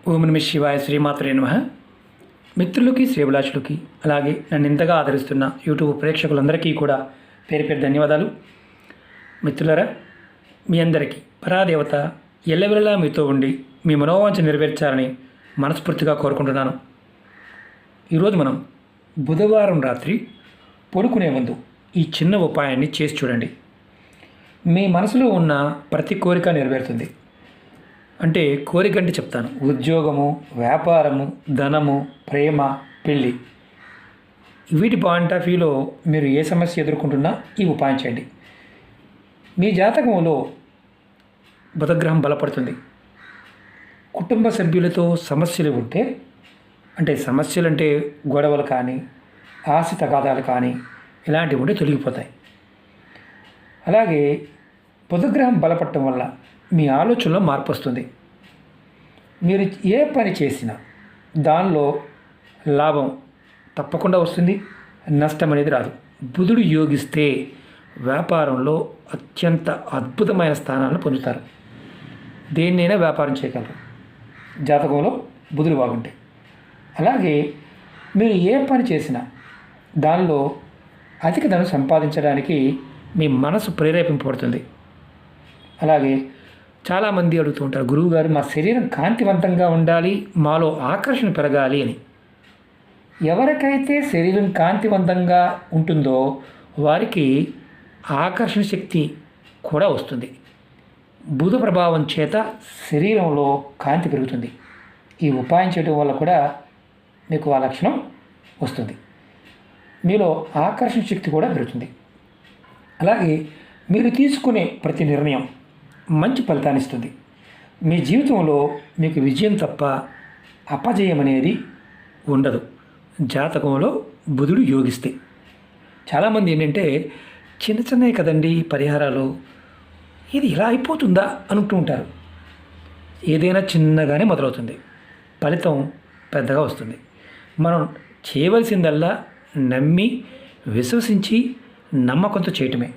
ఓం నమః శివాయ. శ్రీమాత్రే నమః. మిత్రులకి, శ్రేభిలాషులకి, అలాగే నన్ను ఇంతగా ఆదరిస్తున్న యూట్యూబ్ ప్రేక్షకులందరికీ కూడా పేరు పేరు ధన్యవాదాలు. మిత్రులరా, మీ అందరికీ పరాదేవత ఎల్లవెల్లలా మీతో ఉండి మీ మనోవాంఛ నెరవేర్చాలని మనస్ఫూర్తిగా కోరుకుంటున్నాను. ఈరోజు మనం బుధవారం రాత్రి పడుకునే ముందు ఈ చిన్న ఉపాయాన్ని చేసి చూడండి. మీ మనసులో ఉన్న ప్రతి కోరిక నెరవేరుతుంది. అంటే కోరిక అంటే చెప్తాను: ఉద్యోగము, వ్యాపారము, ధనము, ప్రేమ, పెళ్ళి. వీటి పాయింట్ ఆఫ్ వ్యూలో మీరు ఏ సమస్య ఎదుర్కొంటున్నా ఈ ఉపాయం చేయండి. మీ జాతకంలో బుధగ్రహం బలపడుతుంది. కుటుంబ సభ్యులతో సమస్యలు ఉంటే, అంటే సమస్యలు అంటే గొడవలు కానీ, ఆస్తి తగాదాలు కానీ ఇలాంటివి ఉంటే తొలగిపోతాయి. అలాగే బుధగ్రహం బలపడటం వల్ల మీ ఆలోచనలో మార్పు వస్తుంది. మీరు ఏ పని చేసినా దానిలో లాభం తప్పకుండా వస్తుంది, నష్టం అనేది రాదు. బుధుడు యోగిస్తే వ్యాపారంలో అత్యంత అద్భుతమైన స్థానాలను పొందుతారు. దేన్నైనా వ్యాపారం చేయగలరు జాతకంలో బుధుడు బాగుంటే. అలాగే మీరు ఏ పని చేసినా దానిలో అధిక ధనం సంపాదించడానికి మీ మనసు ప్రేరేపింపబడుతుంది. అలాగే చాలామంది అడుగుతూ ఉంటారు, గురువుగారు మా శరీరం కాంతివంతంగా ఉండాలి, మాలో ఆకర్షణ పెరగాలి అని. ఎవరికైతే శరీరం కాంతివంతంగా ఉంటుందో వారికి ఆకర్షణ శక్తి కూడా వస్తుంది. బుధ ప్రభావం చేత శరీరంలో కాంతి పెరుగుతుంది. ఈ ఉపాయం చేయడం వల్ల కూడా మీకు ఆ లక్షణం వస్తుంది. మీలో ఆకర్షణ శక్తి కూడా పెరుగుతుంది. అలాగే మీరు తీసుకునే ప్రతి నిర్ణయం మంచి ఫలితాన్ని ఇస్తుంది. మీ జీవితంలో మీకు విజయం తప్ప అపజయం అనేది ఉండదు జాతకంలో బుధుడు యోగిస్తే. చాలామంది ఏంటంటే చిన్న చిన్నవి కదండి పరిహారాలు, ఇది ఇలా అయిపోతుందా అనుకుంటూ ఉంటారు. ఏదైనా చిన్నగానే మొదలవుతుంది, ఫలితం పెద్దగా వస్తుంది. మనం చేయవలసిందల్లా నమ్మి, విశ్వసించి, నమ్మకంతో చేయటమే.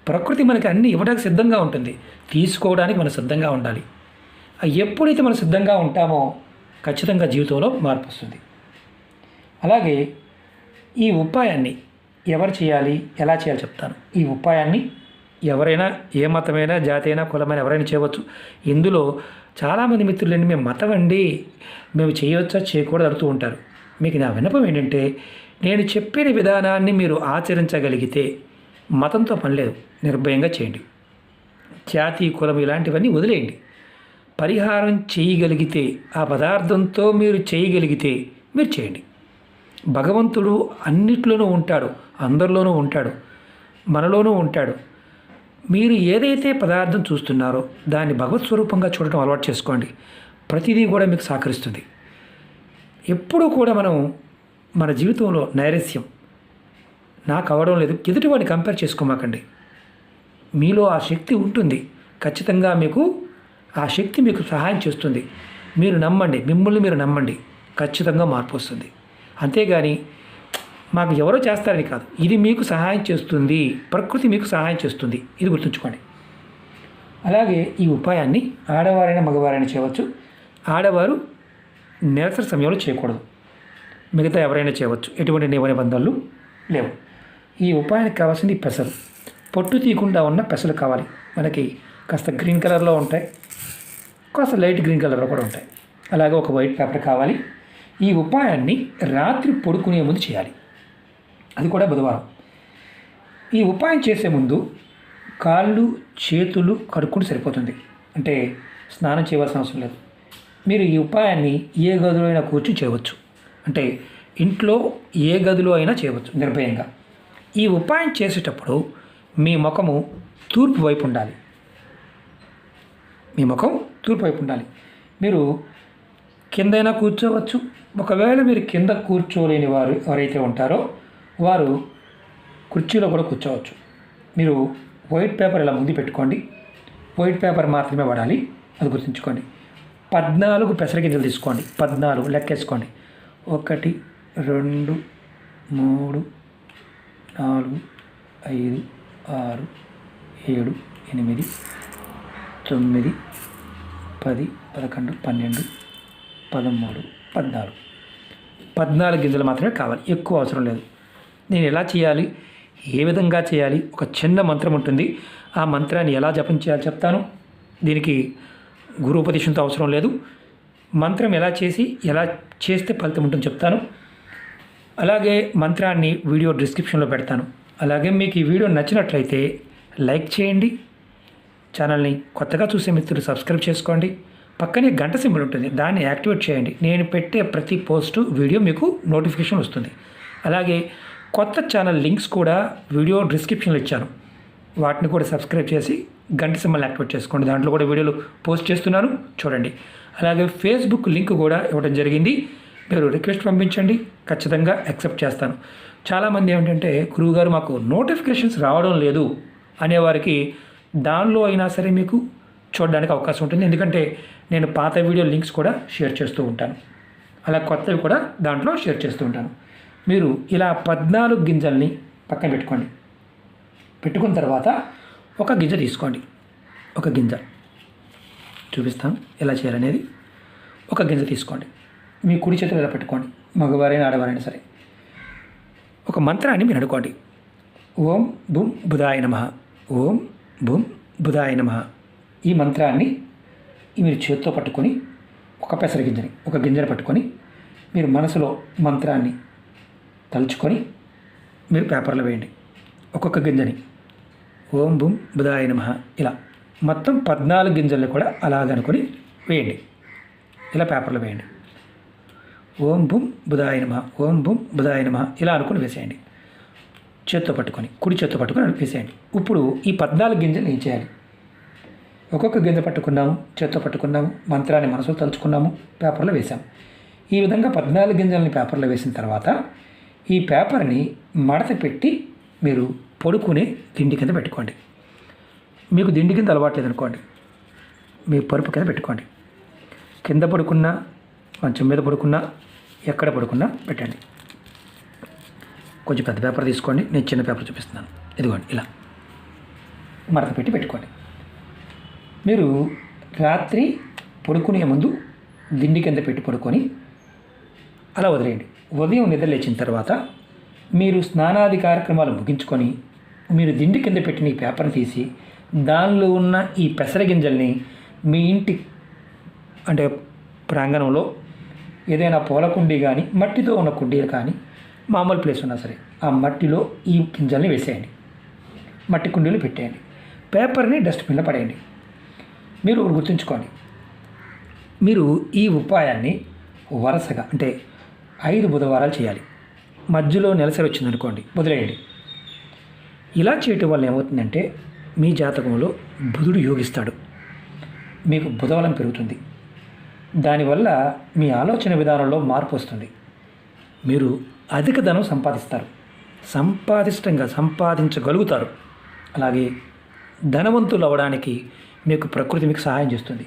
ప్రకృతి మనకి అన్నీ ఇవ్వడానికి సిద్ధంగా ఉంటుంది, తీసుకోవడానికి మనం సిద్ధంగా ఉండాలి. ఎప్పుడైతే మనం సిద్ధంగా ఉంటామో ఖచ్చితంగా జీవితంలో మార్పు వస్తుంది. అలాగే ఈ ఉపాయాన్ని ఎవరు చేయాలి, ఎలా చేయాలి చెప్తాను. ఈ ఉపాయాన్ని ఎవరైనా, ఏ మతమైనా, జాతి అయినా, కులమైనా ఎవరైనా చేయవచ్చు. ఇందులో చాలామంది మిత్రులండి, మేము మతం అండి, మేము చేయవచ్చా చేయకూడదు అడుగుతూ ఉంటారు. మీకు నా విన్నపం ఏంటంటే, నేను చెప్పిన విధానాన్ని మీరు ఆచరించగలిగితే మతంతో పని లేదు, నిర్భయంగా చేయండి. జాతి, కులం ఇలాంటివన్నీ వదిలేయండి. పరిహారం చేయగలిగితే, ఆ పదార్థంతో మీరు చేయగలిగితే మీరు చేయండి. భగవంతుడు అన్నిట్లోనూ ఉంటాడు, అందరిలోనూ ఉంటాడు, మనలోనూ ఉంటాడు. మీరు ఏదైతే పదార్థం చూస్తున్నారో దాన్ని భగవత్ స్వరూపంగా చూడటం అలవాటు చేసుకోండి. ప్రతిదీ కూడా మీకు సహకరిస్తుంది. ఎప్పుడూ కూడా మనం మన జీవితంలో నైరస్యం నాకు అవడం లేదు, ఎదుటివాడిని కంపేర్ చేసుకోమాకండి. మీలో ఆ శక్తి ఉంటుంది, ఖచ్చితంగా మీకు ఆ శక్తి మీకు సహాయం చేస్తుంది. మీరు నమ్మండి, మిమ్మల్ని మీరు నమ్మండి, ఖచ్చితంగా మార్పు వస్తుంది. అంతేగాని మాకు ఎవరో చేస్తారని కాదు, ఇది మీకు సహాయం చేస్తుంది, ప్రకృతి మీకు సహాయం చేస్తుంది, ఇది గుర్తుంచుకోండి. అలాగే ఈ ఉపాయాన్ని ఆడవారైనా మగవారైనా చేయవచ్చు. ఆడవారు నెలసరి సమయంలో చేయకూడదు, మిగతా ఎవరైనా చేయవచ్చు. ఎటువంటి నియమ నిబంధనలు లేవు. ఈ ఉపాయానికి కావాల్సింది పెసలు. పొట్టు తీయకుండా ఉన్న పెసలు కావాలి. మనకి కాస్త గ్రీన్ కలర్లో ఉంటాయి, కాస్త లైట్ గ్రీన్ కలర్లో కూడా ఉంటాయి. అలాగే ఒక వైట్ పేపర్ కావాలి. ఈ ఉపాయాన్ని రాత్రి పడుకునే ముందు చేయాలి, అది కూడా బుధవారం. ఈ ఉపాయం చేసే ముందు కాళ్ళు, చేతులు కడుక్కుంటే సరిపోతుంది. అంటే స్నానం చేయవలసిన అవసరం లేదు. మీరు ఈ ఉపాయాన్ని ఏ గదిలో అయినా కూర్చొని చేయవచ్చు. అంటే ఇంట్లో ఏ గదిలో అయినా చేయవచ్చు నిర్భయంగా. ఈ ఉపాయం చేసేటప్పుడు మీ ముఖము తూర్పు వైపు ఉండాలి. మీ ముఖం తూర్పు వైపు ఉండాలి. మీరు కిందైనా కూర్చోవచ్చు. ఒకవేళ మీరు కింద కూర్చోలేని వారు ఎవరైతే ఉంటారో వారు కుర్చీలో కూడా కూర్చోవచ్చు. మీరు వైట్ పేపర్ ఇలా ముందు పెట్టుకోండి. వైట్ పేపర్ మాత్రమే వాడాలి, అది గుర్తుంచుకోండి. 14 పెసర గింజలు తీసుకోండి. 14 లెక్కేసుకోండి. 1 2 3 4 5 6 7 8 9 10 11 12 13, 14 14 గింజలు మాత్రమే కావాలి, ఎక్కువ అవసరం లేదు. నేను ఎలా చేయాలి, ఏ విధంగా చేయాలి, ఒక చిన్న మంత్రం ఉంటుంది. ఆ మంత్రాన్ని ఎలా జపం చేయాలో చెప్తాను. దీనికి గురుపదేశంతో అవసరం లేదు. మంత్రం ఎలా చేస్తే ఫలితం ఉంటుందో చెప్తాను. అలాగే మంత్రాన్ని వీడియో డిస్క్రిప్షన్లో పెడతాను. అలాగే మీకు ఈ వీడియో నచ్చినట్లయితే లైక్ చేయండి. ఛానల్ని కొత్తగా చూసే మిత్రులు సబ్స్క్రైబ్ చేసుకోండి. పక్కనే గంట సింబల్ ఉంటుంది, దాన్ని యాక్టివేట్ చేయండి. నేను పెట్టే ప్రతి పోస్టు వీడియో మీకు నోటిఫికేషన్ వస్తుంది. అలాగే కొత్త ఛానల్ లింక్స్ కూడా వీడియో డిస్క్రిప్షన్లో ఇచ్చాను, వాటిని కూడా సబ్స్క్రైబ్ చేసి గంట సింబల్ యాక్టివేట్ చేసుకోండి. దాంట్లో కూడా వీడియోలు పోస్ట్ చేస్తున్నాను, చూడండి. అలాగే ఫేస్బుక్ లింక్ కూడా ఇవ్వడం జరిగింది. మీరు రిక్వెస్ట్ పంపించండి, ఖచ్చితంగా యాక్సెప్ట్ చేస్తాను. చాలామంది ఏమిటంటే గురువుగారు మాకు నోటిఫికేషన్స్ రావడం లేదు అనేవారికి దానిలో అయినా సరే మీకు చూడడానికి అవకాశం ఉంటుంది. ఎందుకంటే నేను పాత వీడియో లింక్స్ కూడా షేర్ చేస్తూ ఉంటాను, అలా కొత్తవి కూడా దాంట్లో షేర్ చేస్తూ ఉంటాను. మీరు ఇలా 14 గింజల్ని పక్కన పెట్టుకున్న తర్వాత ఒక గింజ తీసుకోండి. ఒక గింజ చూపిస్తాను ఎలా చేయాలనేది. ఒక గింజ తీసుకోండి, మీ కుడి చేతిలో ఇలా పెట్టుకోండి, మగవారైనా ఆడవారైనా సరే. ఒక మంత్రాన్ని మీరు అనుకోండి. ఓం బుం బుధాయ నమః, ఓం బుం బుధాయ నమః. ఈ మంత్రాన్ని మీరు చేత్తో పట్టుకొని ఒక గింజని పట్టుకొని మీరు మనసులో మంత్రాన్ని తలుచుకొని మీరు పేపర్లో వేయండి. ఒక్కొక్క గింజని ఓం బుం బుధాయ నమః ఇలా మొత్తం 14 గింజల్ని కూడా అలాగనుకొని వేయండి. ఇలా పేపర్లో వేయండి. ఓం బుం బుధాయ నమః, ఓం బుం బుధాయ నమః ఇలా అనుకుని వేసేయండి. కుడి చేత్తో పట్టుకొని వేసేయండి. ఇప్పుడు ఈ 14 గింజలు ఏం చేయాలి? ఒక్కొక్క గింజ పట్టుకున్నాము, చేత్తో పట్టుకున్నాము, మంత్రాన్ని మనసులో తలుచుకున్నాము, పేపర్లో వేసాము. ఈ విధంగా 14 గింజల్ని పేపర్లో వేసిన తర్వాత ఈ పేపర్ని మడత పెట్టి మీరు పడుకునే దిండి కింద పెట్టుకోండి. మీకు దిండి కింద అలవాట్లేదు అనుకోండి, మీ పరుపు కింద పెట్టుకోండి. కింద పడుకున్నా, మంచం మీద పడుకున్నా, ఎక్కడ పడుకున్నా పెట్టండి. కొంచెం పెద్ద పేపర్ తీసుకోండి, నేను చిన్న పేపర్ చూపిస్తున్నాను. ఇదిగోండి ఇలా మడత పెట్టి పెట్టుకోండి. మీరు రాత్రి పడుకునే ముందు దిండి కింద పెట్టి పడుకొని అలా వదిలేయండి. ఉదయం నిద్ర లేచిన తర్వాత మీరు స్నానాది కార్యక్రమాలు ముగించుకొని మీరు దిండి కింద పెట్టిన ఈ పేపర్ని తీసి దానిలో ఉన్న ఈ పెసర గింజల్ని మీ ఇంటి అంటే ప్రాంగణంలో ఏదైనా పూల కుండీ కానీ, మట్టితో ఉన్న కుండీలు కానీ, మామూలు ప్లేస్ ఉన్నా సరే ఆ మట్టిలో ఈ గింజల్ని వేసేయండి. మట్టి కుండీలు పెట్టేయండి. పేపర్ని డస్ట్బిన్లో పడేయండి. మీరు గుర్తుంచుకోండి, మీరు ఈ ఉపాయాన్ని వరుసగా అంటే 5 బుధవారాలు చేయాలి. మధ్యలో నెలసరి వచ్చిందనుకోండి, వదిలేయండి. ఇలా చేయటం వల్ల ఏమవుతుందంటే మీ జాతకంలో బుధుడు యోగిస్తాడు, మీకు బుధబలం పెరుగుతుంది. దానివల్ల మీ ఆలోచన విధానంలో మార్పు వస్తుంది. మీరు అధిక ధనం సంపాదించగలుగుతారు. అలాగే ధనవంతులు అవ్వడానికి మీకు ప్రకృతి మీకు సహాయం చేస్తుంది.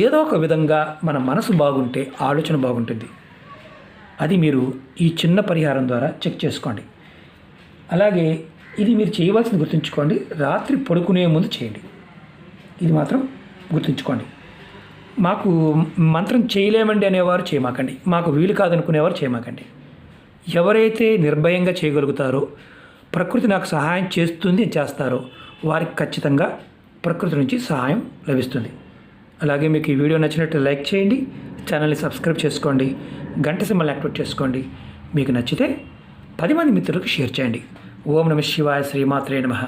ఏదో ఒక విధంగా మన మనసు బాగుంటే ఆలోచన బాగుంటుంది. అది మీరు ఈ చిన్న పరిహారం ద్వారా చెక్ చేసుకోండి. అలాగే ఇది మీరు చేయవలసింది గుర్తుంచుకోండి, రాత్రి పడుకునే ముందు చేయండి. ఇది మాత్రం గుర్తుంచుకోండి. మాకు మంత్రం చేయలేమండి అనేవారు చేయమాకండి, మాకు వీలు కాదనుకునేవారు చేయమాకండి. ఎవరైతే నిర్భయంగా చేయగలుగుతారో, ప్రకృతి నాకు సహాయం చేస్తుంది చేస్తారో వారికి ఖచ్చితంగా ప్రకృతి నుంచి సహాయం లభిస్తుంది. అలాగే మీకు ఈ వీడియో నచ్చినట్టు లైక్ చేయండి, ఛానల్ని సబ్స్క్రైబ్ చేసుకోండి, గంట సింబల్ యాక్టివేట్ చేసుకోండి. మీకు నచ్చితే 10 మంది మిత్రులకు షేర్ చేయండి. ఓం నమః శివాయ, శ్రీమాత్రే నమః.